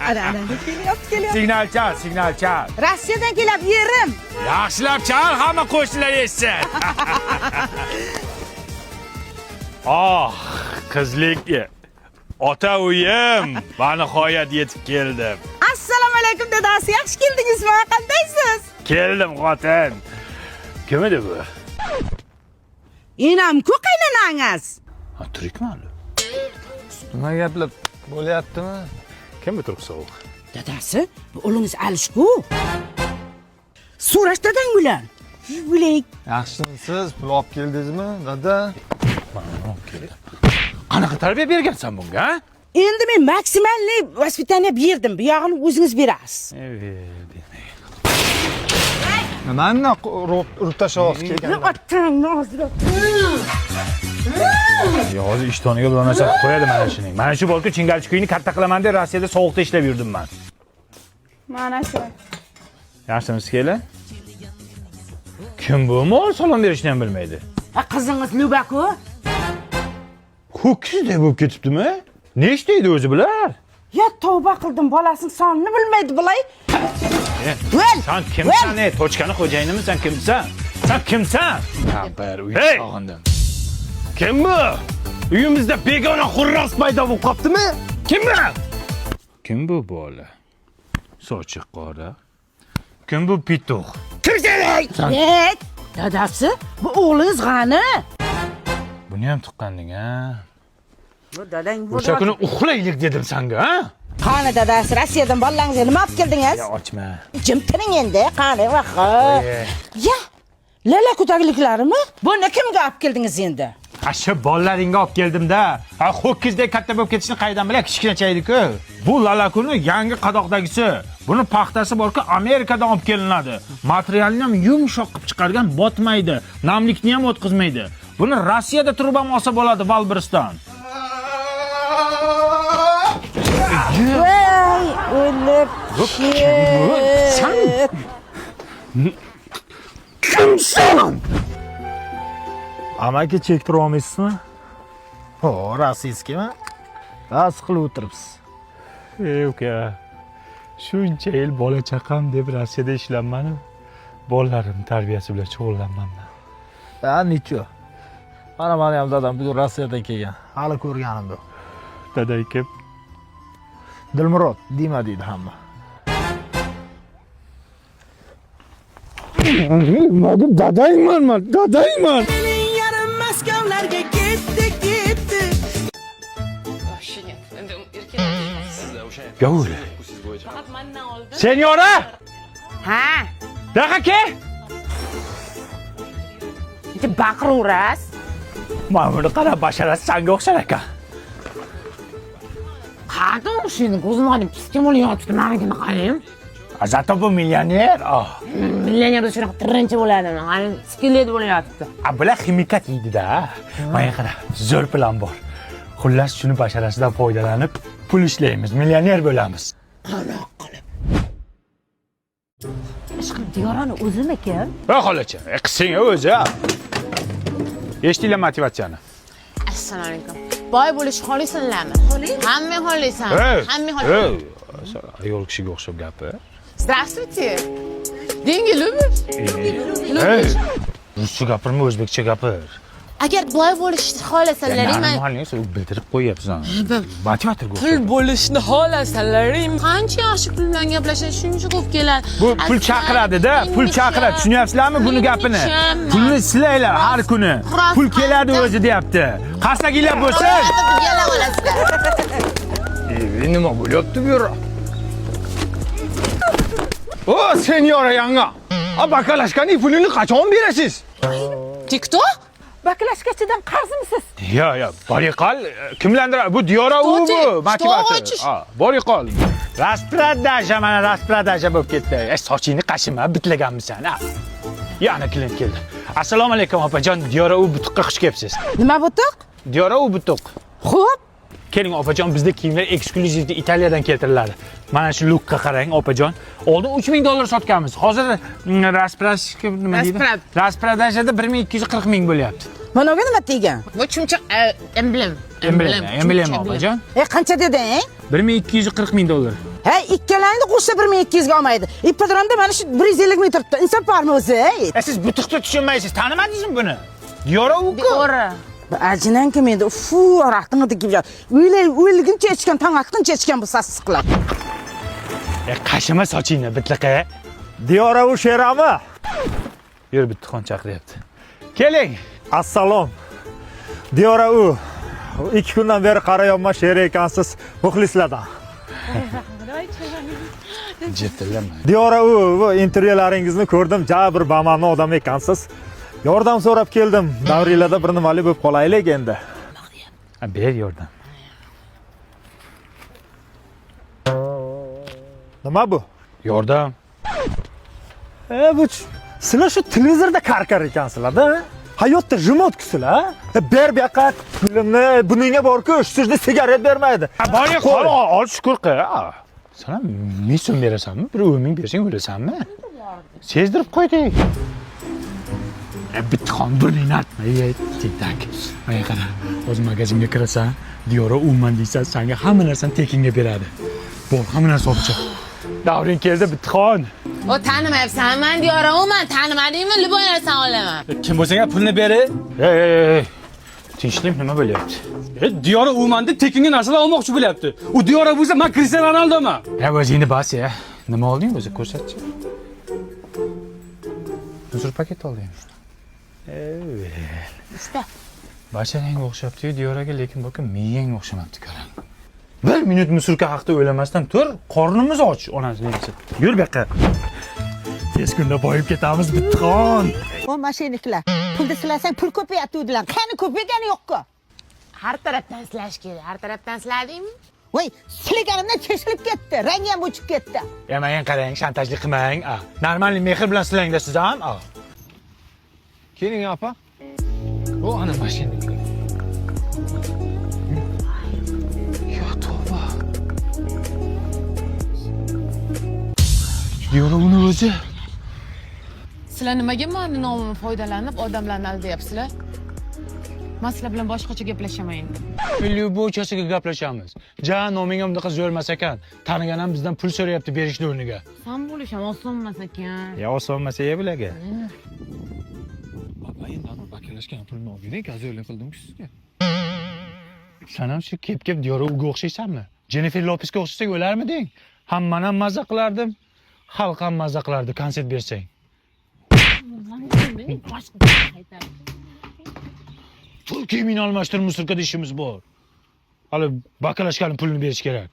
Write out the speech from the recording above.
Ana, kelyapti. Signal chal. Rossiyadan kelyapti, yerim. Yaxshilab chal, hamma qo'shnilar eshitsin. Qizlik. Ota uyim, va nihoyat yetib keldim. Assalomu alaykum dadasi, yaxshi keldingizmi? Qandaysiz? Keldim xotin. Kim edi bu? Enam-ku qaynonangiz. Turikmi hali? Nima gaplar bo'lyaptimi? Kim bu turk sovuq? Dadasi, bu o'g'lingiz Alishku. So'rash dadang bilan. Bilay. Yaxshimisiz? Pul olib keldingizmi, dada? Mana olib keldim. Qanaqa tarbiya bergansan bunga, ha? Endi men maksimalniy vaspitaniya berdim. Bu yog'ini o'zingiz berasiz. Nimani urib tashlab kelgan? Otangni ozroq. Hozir ishtoniga bo'lmasa qo'yadi mana shuning. Mana shu bolku chingalchikuyni katta qilaman deb Rossiyada sovuqda ishlab yurdim men. Mana shu. Yaxshimisiz keling? Kim bu? Mol salom berishni ham bilmaydi. Qizingiz Lubaku? Ho'kizdek bo'lib ketibdimi? Ne ishlaydi o'zi bular? Ya tavba qildim, bolasining sonini bilmaydi bulay. Sen kimsan? Tochkani xo'jayinimi? Sen kimsan? Sen kimsan? Bir uy Hey! sog'indim. Kim bu? Uyimizda begona xurras paydo bo'lib qoptimi? Kim bu? Kim bu bola? Sochi qora. Kim bu pituq? Kimsan? Dadasi, bu o'g'lingiz g'ani. Buni ham tuqqanding, ha? Bu dadang bu. O'sha kuni uxlaylik dedim senga, ha? Qani dadasi, Rossiyadan bolalaringizga nima olib keldingiz? Ya ochma. Jim tiring endi, qani vaqa. Ya, lala ko'takliklarimi? Buni kimga olib keldingiz endi? Shu bolalaringga olib keldim-da. Ho'kizdek katta bo'lib ketishni qaydan bilay, kichkinachaydi-ku. Bu lalakuni yangi qadoqdagisi. Buni paxtasi borki, Amerikadan olib kelinadi. Materialni ham yumshoq qilib chiqargan, botmaydi, namlikni ham o'tkazmaydi. Buni Rossiyada turib ham olsa bo'ladi, Valbiriston. Voy, o'lib. Sen kimsan? Amaki chektira olmaysizmi? Ho, rossiyskimi? Bas qilib o'tiribsiz. Ey uka. Shuncha yil bola chaqam deb Rossiyada ishlanmanu. Bolalarim tarbiyasi bilan shug'ullanmanman. Ha, nicho. Mana meni ham dadam bugun Rossiyadan kelgan. Hali ko'rganim yo'q. Daday kim? Dilmurod, Dima deydi hamma. Dadayman. Yarim Moskvalarga ketdi. Gavur. Senyora! Ha, Daqa ke? bitta baqiraveras. Mana buni qarab, basharasi senga o'xshar ekan. Qani o'shini ko'zim olib piskim bo'lyapti, menga qarang. Zato bu millioner. Millionerda shunaqa tirinchi bo'ladimi? Qani skelet bo'lyapti. Bular ximikat yeydi-da. Mana qara, zo'r plan bor. Xullas shuni basharasidan foydalanib pul ishlaymiz, millioner bo'lamiz. Qanoq qilib. Ishqilib Diyorani o'zimikin? Va xolacha, qising o'zi. Eshitdinglar motivatsiyani. Assalomu alaykum. Boy bo'lish xohlaysanlarmi? Hamma xohlaysan. Hamma xohlaysan. Ayol kishiga o'xshab gapir. Здравствуйте. Деньги любишь? Hey, ruscha gapirma, o'zbekcha gapir. Agar boy bo'lishni xohlasanlaring, men Normalni bildirib qo'yapsan. Motivator pul bo'lishni xohlasanlaring, qancha yaxshi pul bilan gaplashadi, shuncha ko'p keladi. Bu pul chaqiradi-da, pul chaqiradi. Tushunyapsizlarmi buni gapini? Pulni silaylar har kuni. Pul keladi o'zi deyapti. Qasdaginglar bo'lsin. Yala olasizlar. Nima bo'lyapti bu yerda? O, senyora yanga. Bakalashkaning pulini qachon berasiz? TikTok? Baklashkachidan qarzimisiz? Yo, boriqol. Kimlandir bu Diyora u bu motivator. Boriqol. Raspradaja, mana raspradaja bo'lib ketdi. Sochingni qashima, bitlaganmisan, ha? Yana klient keldi. Assalomu alaykum opajon, Diyora u butuqqa xush kelibsiz. Nima butuq? Diyora u butuq. Xo'p. Keling opajon, bizda kiyimlar eksklyuziv Italiyadan keltiriladi. Mana shu lookqa qarang opajon. Oldin $3000 sotganmiz. Hozir raspradaja nima deydi? Raspradajada 1240 ming bo'lyapti. Mana bu nima degan? Bu chumchuq emblem. Emblem opajon. Qancha deding? 1240 ming dollar. Hey, ikkalangni qo'shsa 1200 ga olmaydi. Ipodromda mana shu 150 ming turibdi. Inson bormi o'zi? Siz butuqni tushunmaysiz. Tanimadingizmi buni? Diyora u-ku. To'g'ri. Ajinan kim endi? Fu, raqtingni degib. O'yliguncha ichgan, tong atguncha ichgan bu sassiqlar. Qashima sochingni bitliqa. Diyora u sherami? Yur Bittixon chaqiryapti. Keling. Assalom. Diyora u 2 kundan beri qarayapman sher ekansiz muxlislardan. Jettilama. Diyora u bu intervyularingizni ko'rdim, jabr bamamni odam ekansiz. Yordam so'rab keldim. Davringlarda bir nimali bo'lib qolaylik endi. Ber yordam. Nima bu? Yordam. Bu sizlar shu televizorda qarqar ekansizlar-da. Hayotda jimotkusizlar. Ber bu yoqqa pulimni buningga bor-ku, sizga sigaret bermaydi. Boring qol, ol shukur qil. Sana 1000 so'm berasanmi? Bir 10 ming bersang o'lasanmi? Sezdirib qo'ydik. Bittixon burningni artma, tik-tak. Mana qara, o'z magazinga kirasan, Diyora umuman deysan, senga hamma narsani tekinga beradi. Bor, hamma narsa olib chiq. Davring keldi Bittixon. O tanimayapsan, men Diyoraman, tanimadingmi? Liboy narsa olaman. Kim bo'lsang ham pulni beri. Ey. Tinchlik nima bo'lyapti? Diyora Umanda tekinga narsalar olmoqchi bo'lyapti. U Diyora bo'lsa, men Cristiano Ronaldoman. O'zingni bas ya. Nima olding o'zi ko'rsatchi. Uzr paket olding. Usta. Basharanga o'xshabdi-yu Diyoraga, lekin bu miyanga o'xshamabdi qarang. 1 minut musulka haqida o'ylamasdan tur, qornimiz och, onasini desa. Yur bu yoqqa. Tez kunda boyib ketamiz Bittixon. O mashinliklar. Pulni silasang pul ko'payapti dedilar. Qani ko'paygani yo'q-ku. Har tarafdan silash kerak. Har tarafdan siladingmi? Voy, silaganimdan cheshilib ketdi. Rangi ham o'chib ketdi. Mana qarang, shantajlik qilmang. Normalniy mehr bilan silanglar siz ham. Keling, opa. O ana mashina. Ya tavba. Diyora uni o'zi. Sizlar nimaga meni nomimni foydalanib odamlarni aldayapsizlar? Men sizlar bilan boshqacha gaplashaman endi. Lyubovchasiga gaplashamiz. Nomingga bunaqa zo'rmas ekan. Tanigan ham bizdan pul so'rayapti berishni o'rniga. Sam bo'lish ham osonmas ekan. Ya osonmas ey bularga. Opa, endi ana bakalashgan pulni olgin, gazoyli qildim-ku sizga. Sen ham shu kep Diyora uga o'xshaysanmi? Jennifer Lopesga o'xshasak o'larmiding? Hammani ham mazza qilardim. Xalq ham mazza qilardi konsert bersang. Pul kiyimini almashtirib musulkada ishimiz bor. Hali bakalashgan pulni berish kerak.